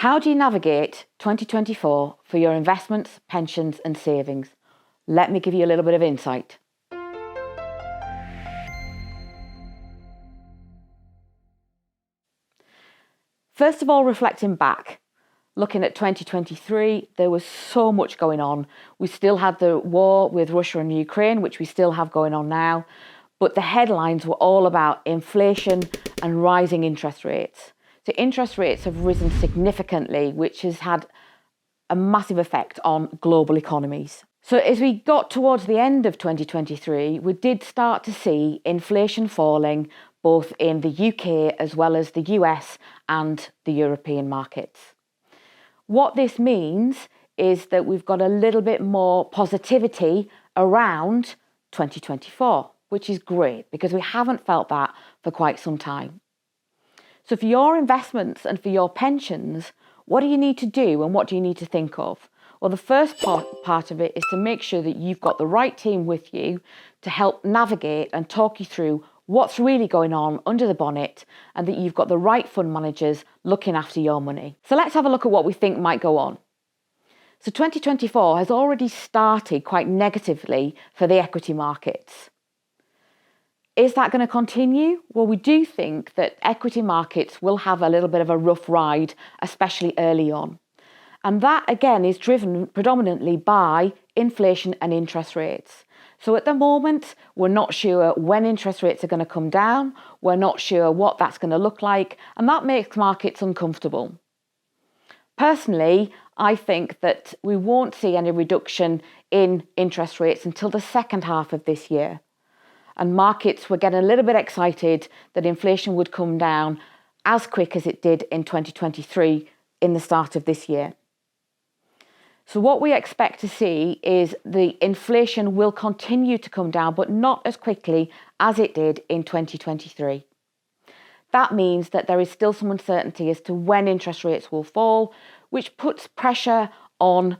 How do you navigate 2024 for your investments, pensions and savings? Let me give you a little bit of insight. First of all, reflecting back, looking at 2023, there was so much going on. We still had the war with Russia and Ukraine, which we still have going on now, but the headlines were all about inflation and rising interest rates. So interest rates have risen significantly, which has had a massive effect on global economies. So as we got towards the end of 2023, we did start to see inflation falling both in the UK as well as the US and the European markets. What this means is that we've got a little bit more positivity around 2024, which is great because we haven't felt that for quite some time. So for your investments and for your pensions, what do you need to do and what do you need to think of? Well, the first part of it is to make sure that you've got the right team with you to help navigate and talk you through what's really going on under the bonnet and that you've got the right fund managers looking after your money. So let's have a look at what we think might go on. So 2024 has already started quite negatively for the equity markets. Is that going to continue? Well, we do think that equity markets will have a little bit of a rough ride, especially early on. And that, again, is driven predominantly by inflation and interest rates. So at the moment, we're not sure when interest rates are going to come down. We're not sure what that's going to look like. And that makes markets uncomfortable. Personally, I think that we won't see any reduction in interest rates until the second half of this year. And markets were getting a little bit excited that inflation would come down as quick as it did in 2023 in the start of this year. So what we expect to see is the inflation will continue to come down, but not as quickly as it did in 2023. That means that there is still some uncertainty as to when interest rates will fall, which puts pressure on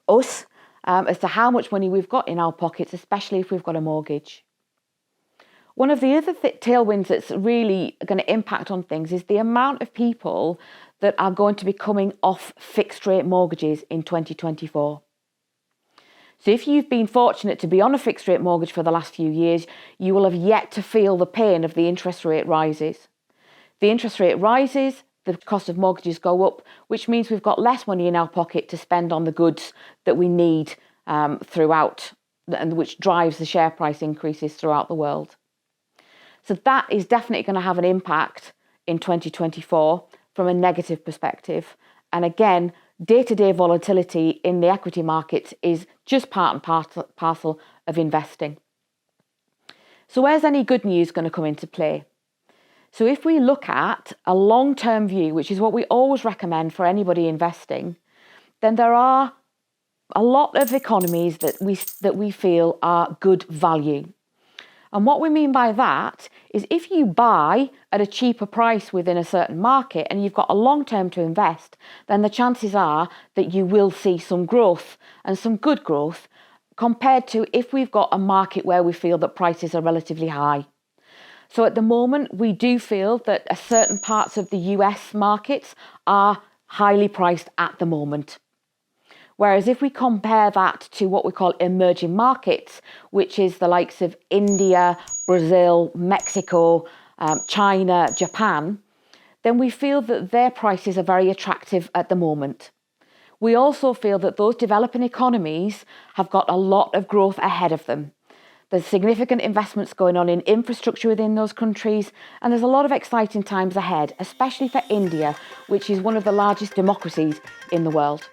us as to how much money we've got in our pockets, especially if we've got a mortgage. One of the other tailwinds that's really going to impact on things is the amount of people that are going to be coming off fixed rate mortgages in 2024. So if you've been fortunate to be on a fixed rate mortgage for the last few years, you will have yet to feel the pain of the interest rate rises. The interest rate rises, the cost of mortgages go up, which means we've got less money in our pocket to spend on the goods that we need throughout, and which drives the share price increases throughout the world. So that is definitely going to have an impact in 2024 from a negative perspective. And again, day-to-day volatility in the equity markets is just part and parcel of investing. So where's any good news going to come into play? So if we look at a long-term view, which is what we always recommend for anybody investing, then there are a lot of economies that we feel are good value. And what we mean by that is if you buy at a cheaper price within a certain market and you've got a long term to invest, then the chances are that you will see some growth and some good growth compared to if we've got a market where we feel that prices are relatively high. So at the moment, we do feel that certain parts of the US markets are highly priced at the moment. Whereas if we compare that to what we call emerging markets, which is the likes of India, Brazil, Mexico, China, Japan, then we feel that their prices are very attractive at the moment. We also feel that those developing economies have got a lot of growth ahead of them. There's significant investments going on in infrastructure within those countries, and there's a lot of exciting times ahead, especially for India, which is one of the largest democracies in the world.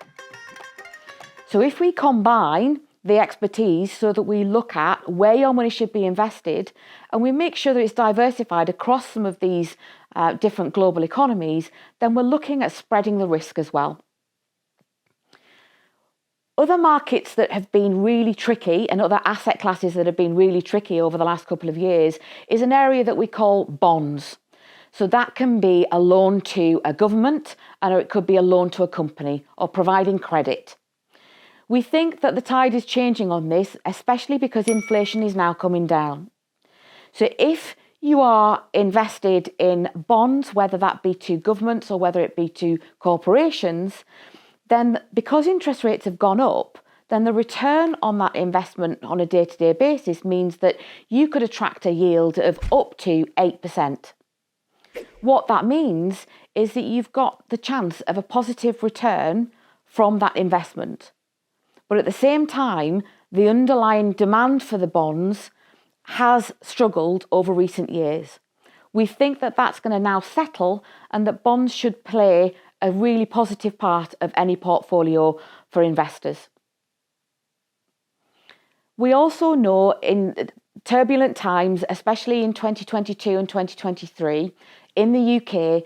So if we combine the expertise so that we look at where your money should be invested and we make sure that it's diversified across some of these different global economies, then we're looking at spreading the risk as well. Other markets that have been really tricky and other asset classes that have been really tricky over the last couple of years is an area that we call bonds. So that can be a loan to a government or it could be a loan to a company or providing credit. We think that the tide is changing on this, especially because inflation is now coming down. So if you are invested in bonds, whether that be to governments or whether it be to corporations, then because interest rates have gone up, then the return on that investment on a day-to-day basis means that you could attract a yield of up to 8%. What that means is that you've got the chance of a positive return from that investment. But at the same time, the underlying demand for the bonds has struggled over recent years. We think that that's going to now settle and that bonds should play a really positive part of any portfolio for investors. We also know in turbulent times, especially in 2022 and 2023, in the UK,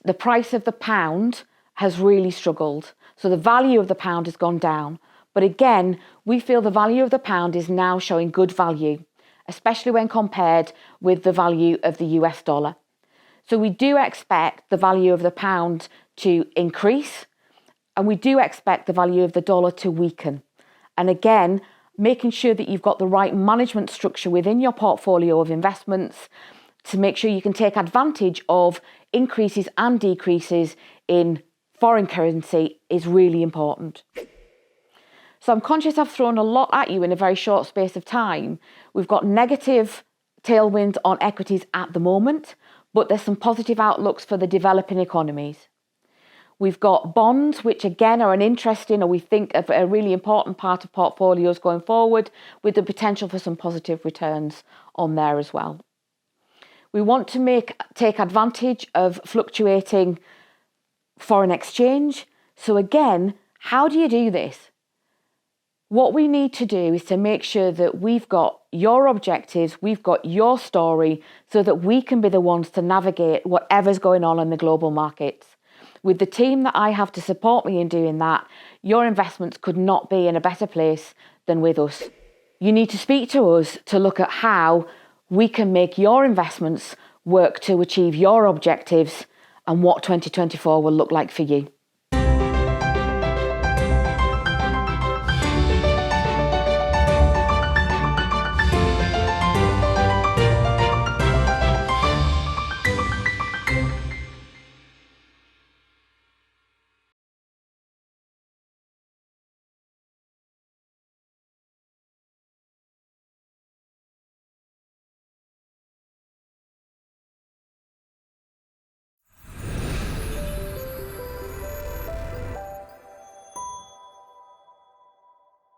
the price of the pound has really struggled. So the value of the pound has gone down. But again, we feel the value of the pound is now showing good value, especially when compared with the value of the US dollar. So we do expect the value of the pound to increase, and we do expect the value of the dollar to weaken. And again, making sure that you've got the right management structure within your portfolio of investments to make sure you can take advantage of increases and decreases in foreign currency is really important. So I'm conscious I've thrown a lot at you in a very short space of time. We've got negative tailwinds on equities at the moment, but there's some positive outlooks for the developing economies. We've got bonds, which again are an interesting, or we think of a really important part of portfolios going forward, with the potential for some positive returns on there as well. We want to take advantage of fluctuating foreign exchange. So again, how do you do this? What we need to do is to make sure that we've got your objectives, we've got your story, so that we can be the ones to navigate whatever's going on in the global markets. With the team that I have to support me in doing that, your investments could not be in a better place than with us. You need to speak to us to look at how we can make your investments work to achieve your objectives and what 2024 will look like for you.